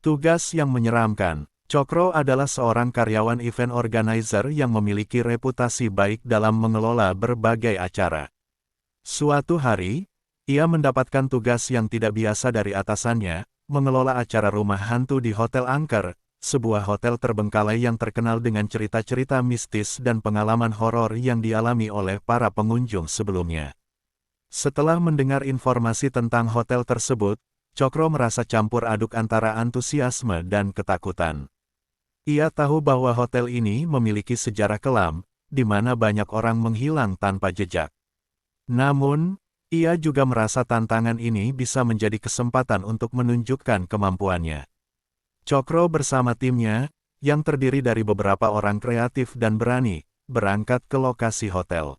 Tugas yang menyeramkan. Cokro adalah seorang karyawan event organizer yang memiliki reputasi baik dalam mengelola berbagai acara. Suatu hari, ia mendapatkan tugas yang tidak biasa dari atasannya, mengelola acara rumah hantu di Hotel Angker, sebuah hotel terbengkalai yang terkenal dengan cerita-cerita mistis dan pengalaman horor yang dialami oleh para pengunjung sebelumnya. Setelah mendengar informasi tentang hotel tersebut, Cokro merasa campur aduk antara antusiasme dan ketakutan. Ia tahu bahwa hotel ini memiliki sejarah kelam, di mana banyak orang menghilang tanpa jejak. Namun, ia juga merasa tantangan ini bisa menjadi kesempatan untuk menunjukkan kemampuannya. Cokro bersama timnya, yang terdiri dari beberapa orang kreatif dan berani, berangkat ke lokasi hotel.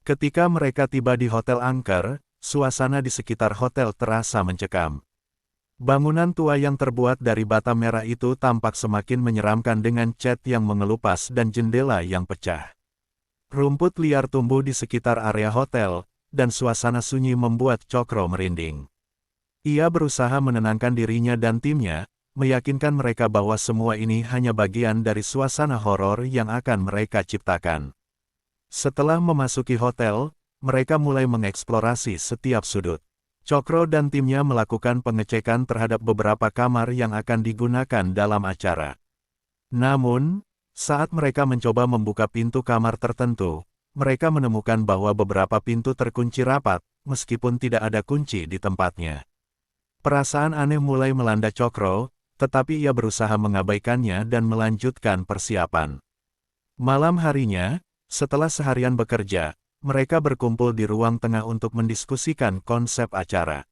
Ketika mereka tiba di Hotel Angker, suasana di sekitar hotel terasa mencekam. Bangunan tua yang terbuat dari bata merah itu tampak semakin menyeramkan dengan cat yang mengelupas dan jendela yang pecah. Rumput liar tumbuh di sekitar area hotel, dan suasana sunyi membuat Cokro merinding. Ia berusaha menenangkan dirinya dan timnya, meyakinkan mereka bahwa semua ini hanya bagian dari suasana horor yang akan mereka ciptakan. Setelah memasuki hotel, mereka mulai mengeksplorasi setiap sudut. Cokro dan timnya melakukan pengecekan terhadap beberapa kamar yang akan digunakan dalam acara. Namun, saat mereka mencoba membuka pintu kamar tertentu, mereka menemukan bahwa beberapa pintu terkunci rapat, meskipun tidak ada kunci di tempatnya. Perasaan aneh mulai melanda Cokro, tetapi ia berusaha mengabaikannya dan melanjutkan persiapan. Malam harinya, setelah seharian bekerja, mereka berkumpul di ruang tengah untuk mendiskusikan konsep acara.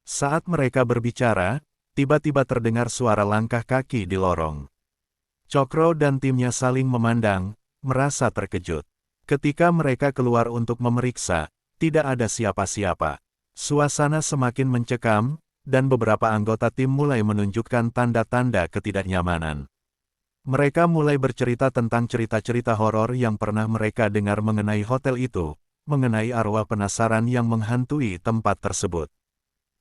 Saat mereka berbicara, tiba-tiba terdengar suara langkah kaki di lorong. Cokro dan timnya saling memandang, merasa terkejut. Ketika mereka keluar untuk memeriksa, tidak ada siapa-siapa. Suasana semakin mencekam, dan beberapa anggota tim mulai menunjukkan tanda-tanda ketidaknyamanan. Mereka mulai bercerita tentang cerita-cerita horor yang pernah mereka dengar mengenai hotel itu, mengenai arwah penasaran yang menghantui tempat tersebut.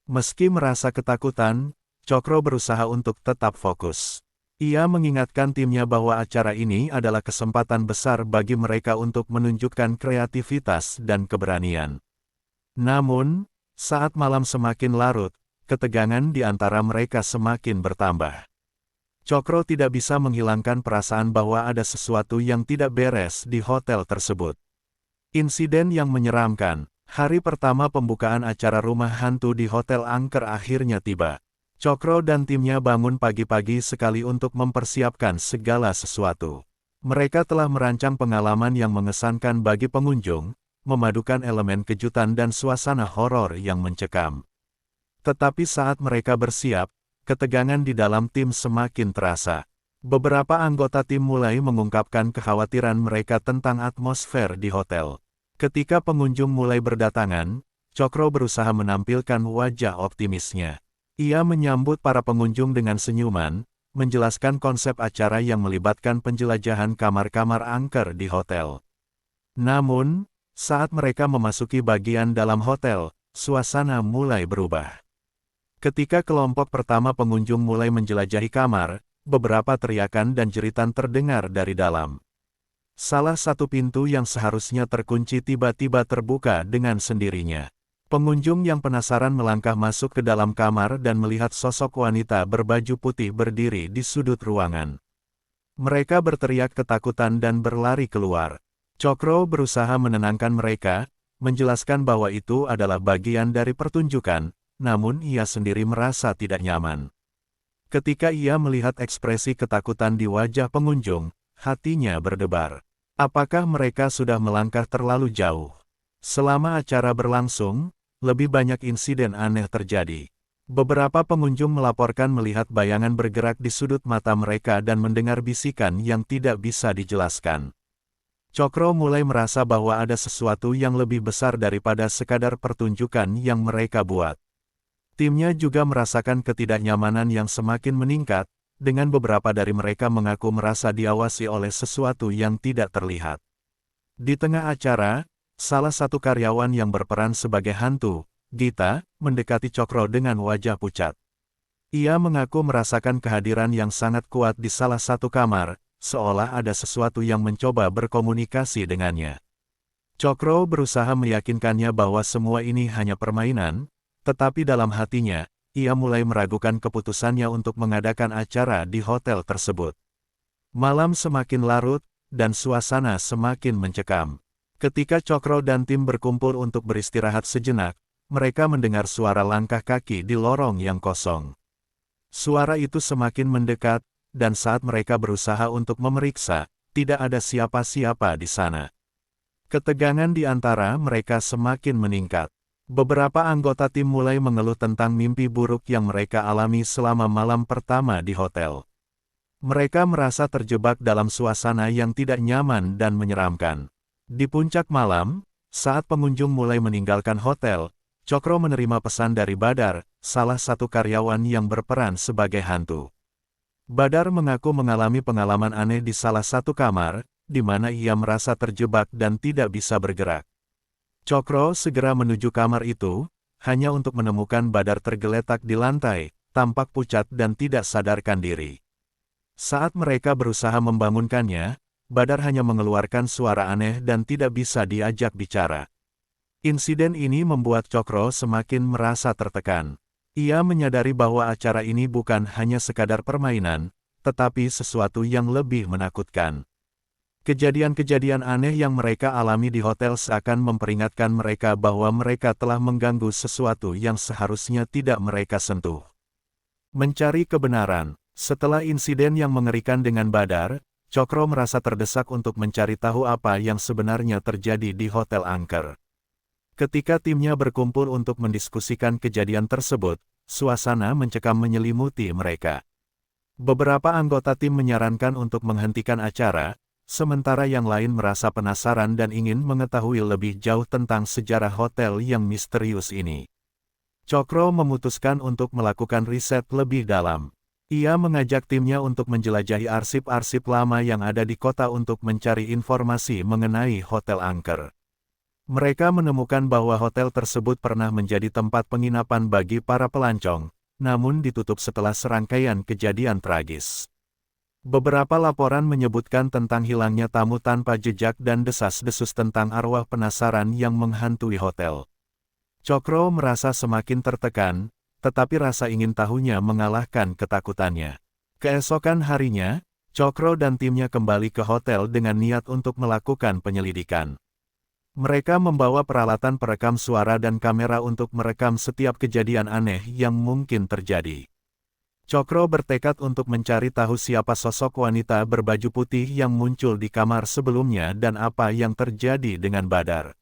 Meski merasa ketakutan, Cokro berusaha untuk tetap fokus. Ia mengingatkan timnya bahwa acara ini adalah kesempatan besar bagi mereka untuk menunjukkan kreativitas dan keberanian. Namun, saat malam semakin larut, ketegangan di antara mereka semakin bertambah. Cokro tidak bisa menghilangkan perasaan bahwa ada sesuatu yang tidak beres di hotel tersebut. Insiden yang menyeramkan. Hari pertama pembukaan acara rumah hantu di Hotel Angker akhirnya tiba. Cokro dan timnya bangun pagi-pagi sekali untuk mempersiapkan segala sesuatu. Mereka telah merancang pengalaman yang mengesankan bagi pengunjung, memadukan elemen kejutan dan suasana horor yang mencekam. Tetapi saat mereka bersiap, ketegangan di dalam tim semakin terasa. Beberapa anggota tim mulai mengungkapkan kekhawatiran mereka tentang atmosfer di hotel. Ketika pengunjung mulai berdatangan, Cokro berusaha menampilkan wajah optimisnya. Ia menyambut para pengunjung dengan senyuman, menjelaskan konsep acara yang melibatkan penjelajahan kamar-kamar angker di hotel. Namun, saat mereka memasuki bagian dalam hotel, suasana mulai berubah. Ketika kelompok pertama pengunjung mulai menjelajahi kamar, beberapa teriakan dan jeritan terdengar dari dalam. Salah satu pintu yang seharusnya terkunci tiba-tiba terbuka dengan sendirinya. Pengunjung yang penasaran melangkah masuk ke dalam kamar dan melihat sosok wanita berbaju putih berdiri di sudut ruangan. Mereka berteriak ketakutan dan berlari keluar. Cokro berusaha menenangkan mereka, menjelaskan bahwa itu adalah bagian dari pertunjukan, namun ia sendiri merasa tidak nyaman. Ketika ia melihat ekspresi ketakutan di wajah pengunjung, hatinya berdebar. Apakah mereka sudah melangkah terlalu jauh? Selama acara berlangsung, lebih banyak insiden aneh terjadi. Beberapa pengunjung melaporkan melihat bayangan bergerak di sudut mata mereka dan mendengar bisikan yang tidak bisa dijelaskan. Cokro mulai merasa bahwa ada sesuatu yang lebih besar daripada sekadar pertunjukan yang mereka buat. Timnya juga merasakan ketidaknyamanan yang semakin meningkat, dengan beberapa dari mereka mengaku merasa diawasi oleh sesuatu yang tidak terlihat. Di tengah acara, salah satu karyawan yang berperan sebagai hantu, Gita, mendekati Cokro dengan wajah pucat. Ia mengaku merasakan kehadiran yang sangat kuat di salah satu kamar, seolah ada sesuatu yang mencoba berkomunikasi dengannya. Cokro berusaha meyakinkannya bahwa semua ini hanya permainan, tetapi dalam hatinya, ia mulai meragukan keputusannya untuk mengadakan acara di hotel tersebut. Malam semakin larut, dan suasana semakin mencekam. Ketika Cokro dan tim berkumpul untuk beristirahat sejenak, mereka mendengar suara langkah kaki di lorong yang kosong. Suara itu semakin mendekat, dan saat mereka berusaha untuk memeriksa, tidak ada siapa-siapa di sana. Ketegangan di antara mereka semakin meningkat. Beberapa anggota tim mulai mengeluh tentang mimpi buruk yang mereka alami selama malam pertama di hotel. Mereka merasa terjebak dalam suasana yang tidak nyaman dan menyeramkan. Di puncak malam, saat pengunjung mulai meninggalkan hotel, Cokro menerima pesan dari Badar, salah satu karyawan yang berperan sebagai hantu. Badar mengaku mengalami pengalaman aneh di salah satu kamar, di mana ia merasa terjebak dan tidak bisa bergerak. Cokro segera menuju kamar itu, hanya untuk menemukan Badar tergeletak di lantai, tampak pucat dan tidak sadarkan diri. Saat mereka berusaha membangunkannya, Badar hanya mengeluarkan suara aneh dan tidak bisa diajak bicara. Insiden ini membuat Cokro semakin merasa tertekan. Ia menyadari bahwa acara ini bukan hanya sekadar permainan, tetapi sesuatu yang lebih menakutkan. Kejadian-kejadian aneh yang mereka alami di hotel seakan memperingatkan mereka bahwa mereka telah mengganggu sesuatu yang seharusnya tidak mereka sentuh. Mencari kebenaran. Setelah insiden yang mengerikan dengan Badar, Cokro merasa terdesak untuk mencari tahu apa yang sebenarnya terjadi di Hotel Angker. Ketika timnya berkumpul untuk mendiskusikan kejadian tersebut, suasana mencekam menyelimuti mereka. Beberapa anggota tim menyarankan untuk menghentikan acara, sementara yang lain merasa penasaran dan ingin mengetahui lebih jauh tentang sejarah hotel yang misterius ini. Cokro memutuskan untuk melakukan riset lebih dalam. Ia mengajak timnya untuk menjelajahi arsip-arsip lama yang ada di kota untuk mencari informasi mengenai Hotel Angker. Mereka menemukan bahwa hotel tersebut pernah menjadi tempat penginapan bagi para pelancong, namun ditutup setelah serangkaian kejadian tragis. Beberapa laporan menyebutkan tentang hilangnya tamu tanpa jejak dan desas-desus tentang arwah penasaran yang menghantui hotel. Cokro merasa semakin tertekan, tetapi rasa ingin tahunya mengalahkan ketakutannya. Keesokan harinya, Cokro dan timnya kembali ke hotel dengan niat untuk melakukan penyelidikan. Mereka membawa peralatan perekam suara dan kamera untuk merekam setiap kejadian aneh yang mungkin terjadi. Cokro bertekad untuk mencari tahu siapa sosok wanita berbaju putih yang muncul di kamar sebelumnya dan apa yang terjadi dengan Badar.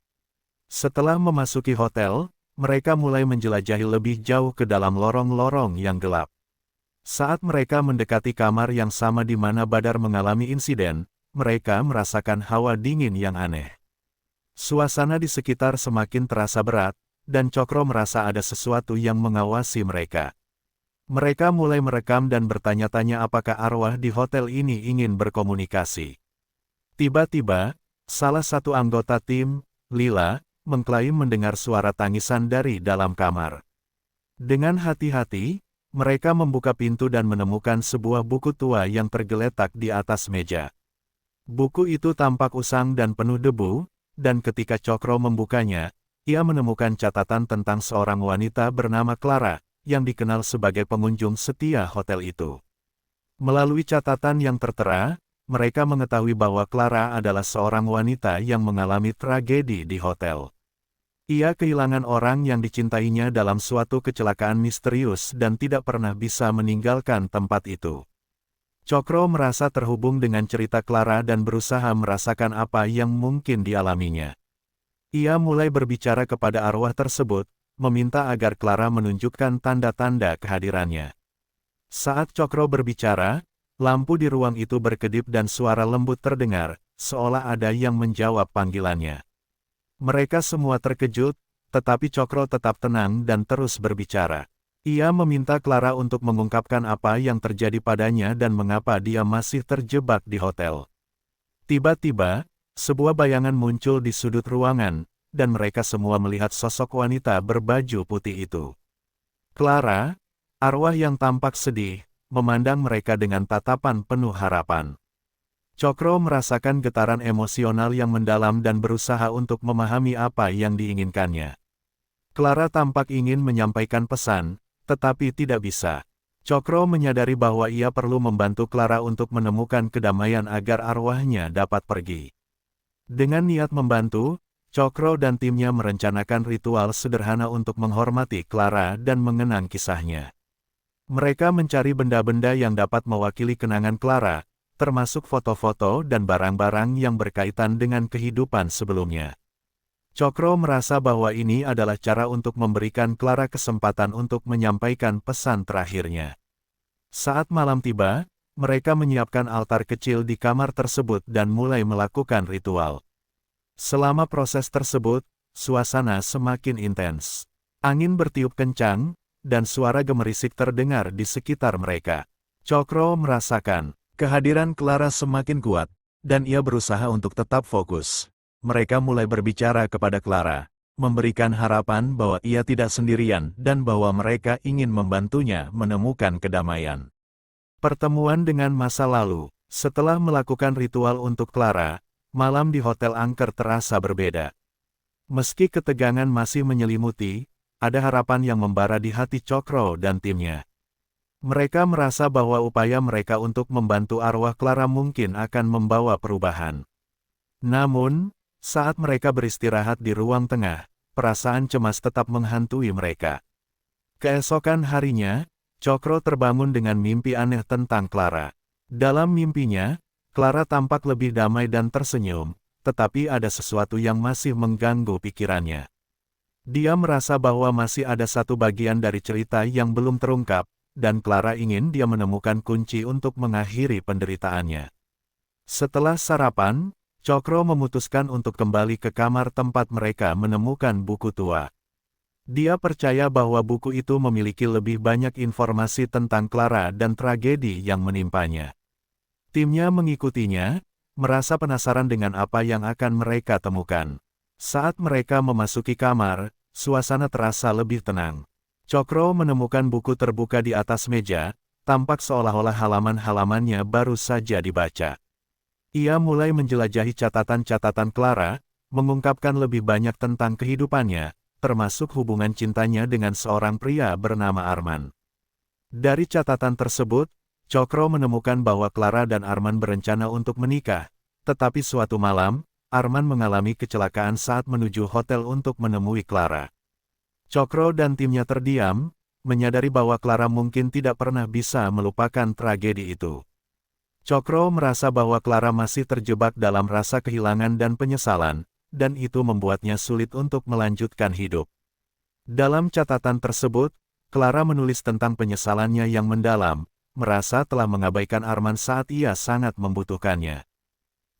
Setelah memasuki hotel, mereka mulai menjelajahi lebih jauh ke dalam lorong-lorong yang gelap. Saat mereka mendekati kamar yang sama di mana Badar mengalami insiden, mereka merasakan hawa dingin yang aneh. Suasana di sekitar semakin terasa berat, dan Cokro merasa ada sesuatu yang mengawasi mereka. Mereka mulai merekam dan bertanya-tanya apakah arwah di hotel ini ingin berkomunikasi. Tiba-tiba, salah satu anggota tim, Lila, mengklaim mendengar suara tangisan dari dalam kamar. Dengan hati-hati, mereka membuka pintu dan menemukan sebuah buku tua yang tergeletak di atas meja. Buku itu tampak usang dan penuh debu, dan ketika Cokro membukanya, ia menemukan catatan tentang seorang wanita bernama Clara, yang dikenal sebagai pengunjung setia hotel itu. Melalui catatan yang tertera, mereka mengetahui bahwa Clara adalah seorang wanita yang mengalami tragedi di hotel. Ia kehilangan orang yang dicintainya dalam suatu kecelakaan misterius dan tidak pernah bisa meninggalkan tempat itu. Cokro merasa terhubung dengan cerita Clara dan berusaha merasakan apa yang mungkin dialaminya. Ia mulai berbicara kepada arwah tersebut, meminta agar Clara menunjukkan tanda-tanda kehadirannya. Saat Cokro berbicara, lampu di ruang itu berkedip dan suara lembut terdengar, seolah ada yang menjawab panggilannya. Mereka semua terkejut, tetapi Cokro tetap tenang dan terus berbicara. Ia meminta Clara untuk mengungkapkan apa yang terjadi padanya dan mengapa dia masih terjebak di hotel. Tiba-tiba, sebuah bayangan muncul di sudut ruangan, dan mereka semua melihat sosok wanita berbaju putih itu. Clara, Arwah yang tampak sedih, memandang mereka dengan tatapan penuh harapan. Cokro merasakan getaran emosional yang mendalam dan berusaha untuk memahami apa yang diinginkannya. Clara tampak ingin menyampaikan pesan, tetapi tidak bisa. Cokro menyadari bahwa ia perlu membantu Clara untuk menemukan kedamaian agar arwahnya dapat pergi. Dengan niat membantu, Cokro dan timnya merencanakan ritual sederhana untuk menghormati Clara dan mengenang kisahnya. Mereka mencari benda-benda yang dapat mewakili kenangan Clara, termasuk foto-foto dan barang-barang yang berkaitan dengan kehidupan sebelumnya. Cokro merasa bahwa ini adalah cara untuk memberikan Clara kesempatan untuk menyampaikan pesan terakhirnya. Saat malam tiba, mereka menyiapkan altar kecil di kamar tersebut dan mulai melakukan ritual. Selama proses tersebut, suasana semakin intens. Angin bertiup kencang, dan suara gemerisik terdengar di sekitar mereka. Cokro merasakan kehadiran Clara semakin kuat, dan ia berusaha untuk tetap fokus. Mereka mulai berbicara kepada Clara, memberikan harapan bahwa ia tidak sendirian dan bahwa mereka ingin membantunya menemukan kedamaian. Pertemuan dengan masa lalu. Setelah melakukan ritual untuk Clara, malam di Hotel Angker terasa berbeda. Meski ketegangan masih menyelimuti, ada harapan yang membara di hati Cokro dan timnya. Mereka merasa bahwa upaya mereka untuk membantu arwah Clara mungkin akan membawa perubahan. Namun, saat mereka beristirahat di ruang tengah, perasaan cemas tetap menghantui mereka. Keesokan harinya, Cokro terbangun dengan mimpi aneh tentang Clara. Dalam mimpinya, Clara tampak lebih damai dan tersenyum, tetapi ada sesuatu yang masih mengganggu pikirannya. Dia merasa bahwa masih ada satu bagian dari cerita yang belum terungkap, dan Clara ingin dia menemukan kunci untuk mengakhiri penderitaannya. Setelah sarapan, Cokro memutuskan untuk kembali ke kamar tempat mereka menemukan buku tua. Dia percaya bahwa buku itu memiliki lebih banyak informasi tentang Clara dan tragedi yang menimpanya. Timnya mengikutinya, merasa penasaran dengan apa yang akan mereka temukan. Saat mereka memasuki kamar, suasana terasa lebih tenang. Cokro menemukan buku terbuka di atas meja, tampak seolah-olah halaman-halamannya baru saja dibaca. Ia mulai menjelajahi catatan-catatan Clara, mengungkapkan lebih banyak tentang kehidupannya, termasuk hubungan cintanya dengan seorang pria bernama Arman. Dari catatan tersebut, Cokro menemukan bahwa Clara dan Arman berencana untuk menikah, tetapi suatu malam, Arman mengalami kecelakaan saat menuju hotel untuk menemui Clara. Cokro dan timnya terdiam, menyadari bahwa Clara mungkin tidak pernah bisa melupakan tragedi itu. Cokro merasa bahwa Clara masih terjebak dalam rasa kehilangan dan penyesalan, dan itu membuatnya sulit untuk melanjutkan hidup. Dalam catatan tersebut, Clara menulis tentang penyesalannya yang mendalam, merasa telah mengabaikan Arman saat ia sangat membutuhkannya.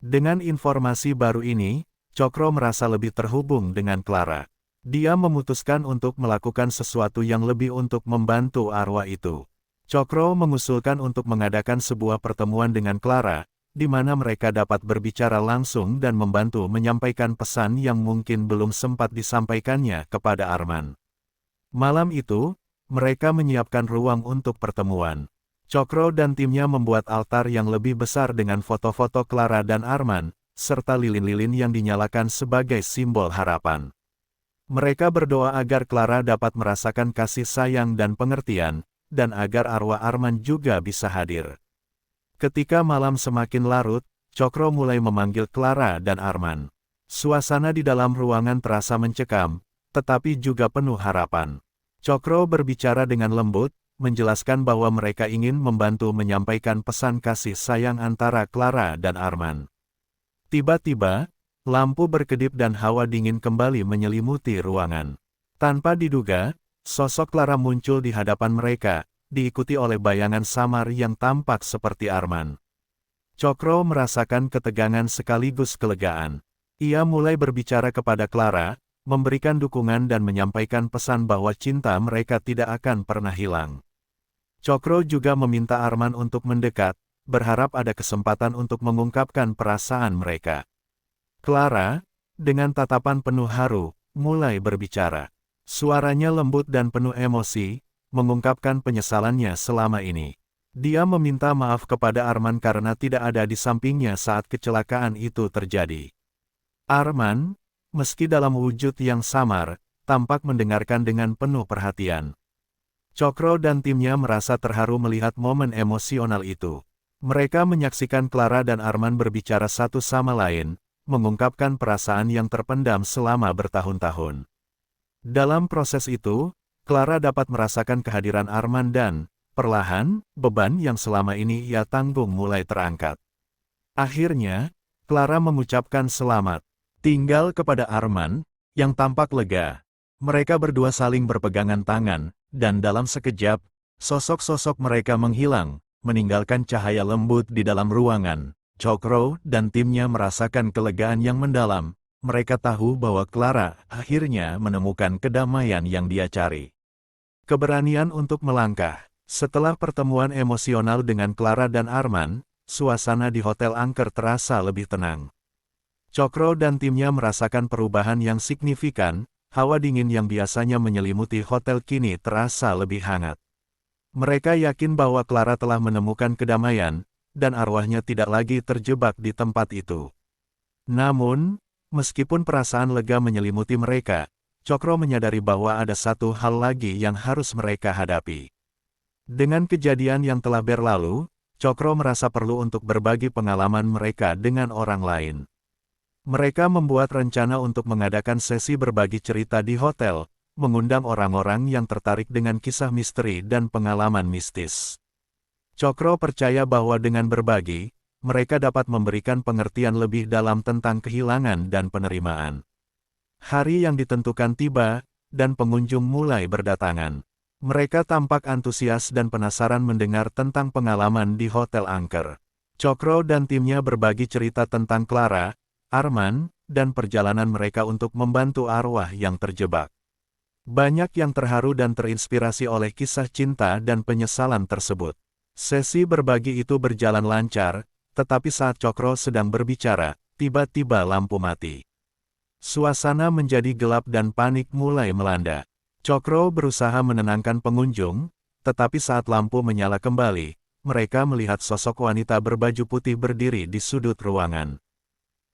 Dengan informasi baru ini, Cokro merasa lebih terhubung dengan Clara. Dia memutuskan untuk melakukan sesuatu yang lebih untuk membantu arwah itu. Cokro mengusulkan untuk mengadakan sebuah pertemuan dengan Clara, di mana mereka dapat berbicara langsung dan membantu menyampaikan pesan yang mungkin belum sempat disampaikannya kepada Arman. Malam itu, mereka menyiapkan ruang untuk pertemuan. Cokro dan timnya membuat altar yang lebih besar dengan foto-foto Clara dan Arman, serta lilin-lilin yang dinyalakan sebagai simbol harapan. Mereka berdoa agar Clara dapat merasakan kasih sayang dan pengertian, dan agar arwah Arman juga bisa hadir. Ketika malam semakin larut, Cokro mulai memanggil Clara dan Arman. Suasana di dalam ruangan terasa mencekam, tetapi juga penuh harapan. Cokro berbicara dengan lembut, menjelaskan bahwa mereka ingin membantu menyampaikan pesan kasih sayang antara Clara dan Arman. Tiba-tiba, lampu berkedip dan hawa dingin kembali menyelimuti ruangan. Tanpa diduga, sosok Clara muncul di hadapan mereka, diikuti oleh bayangan samar yang tampak seperti Arman. Cokro merasakan ketegangan sekaligus kelegaan. Ia mulai berbicara kepada Clara, memberikan dukungan dan menyampaikan pesan bahwa cinta mereka tidak akan pernah hilang. Cokro juga meminta Arman untuk mendekat, berharap ada kesempatan untuk mengungkapkan perasaan mereka. Clara, dengan tatapan penuh haru, mulai berbicara. Suaranya lembut dan penuh emosi, mengungkapkan penyesalannya selama ini. Dia meminta maaf kepada Arman karena tidak ada di sampingnya saat kecelakaan itu terjadi. Arman, meski dalam wujud yang samar, tampak mendengarkan dengan penuh perhatian. Cokro dan timnya merasa terharu melihat momen emosional itu. Mereka menyaksikan Clara dan Arman berbicara satu sama lain, mengungkapkan perasaan yang terpendam selama bertahun-tahun. Dalam proses itu, Clara dapat merasakan kehadiran Arman dan, perlahan, beban yang selama ini ia tanggung mulai terangkat. Akhirnya, Clara mengucapkan selamat tinggal kepada Arman, yang tampak lega. Mereka berdua saling berpegangan tangan, dan dalam sekejap, sosok-sosok mereka menghilang, meninggalkan cahaya lembut di dalam ruangan. Cokro dan timnya merasakan kelegaan yang mendalam. Mereka tahu bahwa Clara akhirnya menemukan kedamaian yang dia cari. Keberanian untuk melangkah. Setelah pertemuan emosional dengan Clara dan Arman, suasana di Hotel Angker terasa lebih tenang. Cokro dan timnya merasakan perubahan yang signifikan. Hawa dingin yang biasanya menyelimuti hotel kini terasa lebih hangat. Mereka yakin bahwa Clara telah menemukan kedamaian, dan arwahnya tidak lagi terjebak di tempat itu. Namun, meskipun perasaan lega menyelimuti mereka, Cokro menyadari bahwa ada satu hal lagi yang harus mereka hadapi. Dengan kejadian yang telah berlalu, Cokro merasa perlu untuk berbagi pengalaman mereka dengan orang lain. Mereka membuat rencana untuk mengadakan sesi berbagi cerita di hotel, mengundang orang-orang yang tertarik dengan kisah misteri dan pengalaman mistis. Cokro percaya bahwa dengan berbagi, mereka dapat memberikan pengertian lebih dalam tentang kehilangan dan penerimaan. Hari yang ditentukan tiba, dan pengunjung mulai berdatangan. Mereka tampak antusias dan penasaran mendengar tentang pengalaman di Hotel Angker. Cokro dan timnya berbagi cerita tentang Clara, Arman, dan perjalanan mereka untuk membantu arwah yang terjebak. Banyak yang terharu dan terinspirasi oleh kisah cinta dan penyesalan tersebut. Sesi berbagi itu berjalan lancar, tetapi saat Cokro sedang berbicara, tiba-tiba lampu mati. Suasana menjadi gelap dan panik mulai melanda. Cokro berusaha menenangkan pengunjung, tetapi saat lampu menyala kembali, mereka melihat sosok wanita berbaju putih berdiri di sudut ruangan.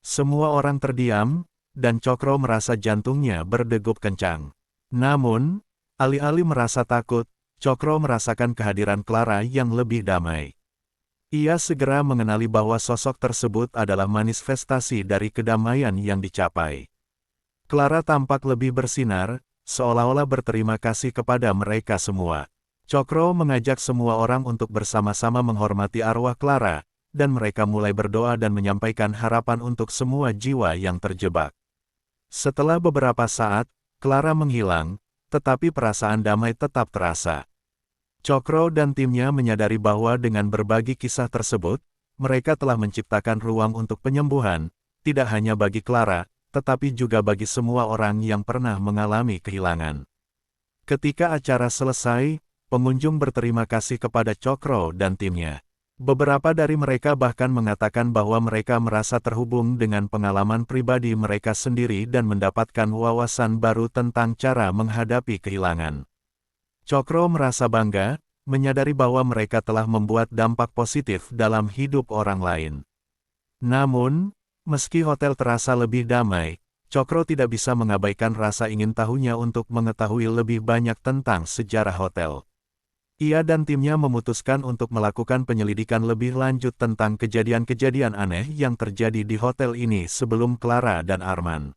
Semua orang terdiam, dan Cokro merasa jantungnya berdegup kencang. Namun, alih-alih merasa takut, Cokro merasakan kehadiran Clara yang lebih damai. Ia segera mengenali bahwa sosok tersebut adalah manifestasi dari kedamaian yang dicapai. Clara tampak lebih bersinar, seolah-olah berterima kasih kepada mereka semua. Cokro mengajak semua orang untuk bersama-sama menghormati arwah Clara, dan mereka mulai berdoa dan menyampaikan harapan untuk semua jiwa yang terjebak. Setelah beberapa saat, Clara menghilang, tetapi perasaan damai tetap terasa. Cokro dan timnya menyadari bahwa dengan berbagi kisah tersebut, mereka telah menciptakan ruang untuk penyembuhan, tidak hanya bagi Clara, tetapi juga bagi semua orang yang pernah mengalami kehilangan. Ketika acara selesai, pengunjung berterima kasih kepada Cokro dan timnya. Beberapa dari mereka bahkan mengatakan bahwa mereka merasa terhubung dengan pengalaman pribadi mereka sendiri dan mendapatkan wawasan baru tentang cara menghadapi kehilangan. Cokro merasa bangga, menyadari bahwa mereka telah membuat dampak positif dalam hidup orang lain. Namun, meski hotel terasa lebih damai, Cokro tidak bisa mengabaikan rasa ingin tahunya untuk mengetahui lebih banyak tentang sejarah hotel. Ia dan timnya memutuskan untuk melakukan penyelidikan lebih lanjut tentang kejadian-kejadian aneh yang terjadi di hotel ini sebelum Clara dan Arman.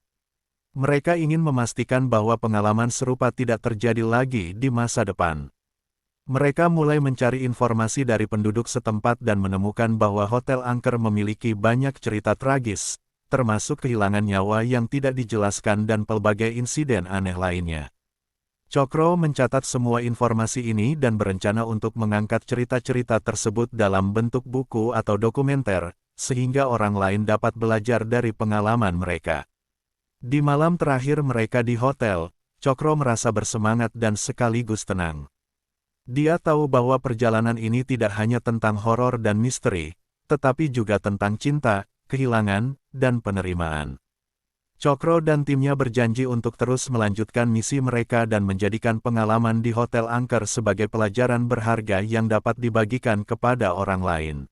Mereka ingin memastikan bahwa pengalaman serupa tidak terjadi lagi di masa depan. Mereka mulai mencari informasi dari penduduk setempat dan menemukan bahwa Hotel Angker memiliki banyak cerita tragis, termasuk kehilangan nyawa yang tidak dijelaskan dan pelbagai insiden aneh lainnya. Cokro mencatat semua informasi ini dan berencana untuk mengangkat cerita-cerita tersebut dalam bentuk buku atau dokumenter, sehingga orang lain dapat belajar dari pengalaman mereka. Di malam terakhir mereka di hotel, Cokro merasa bersemangat dan sekaligus tenang. Dia tahu bahwa perjalanan ini tidak hanya tentang horor dan misteri, tetapi juga tentang cinta, kehilangan, dan penerimaan. Cokro dan timnya berjanji untuk terus melanjutkan misi mereka dan menjadikan pengalaman di Hotel Angker sebagai pelajaran berharga yang dapat dibagikan kepada orang lain.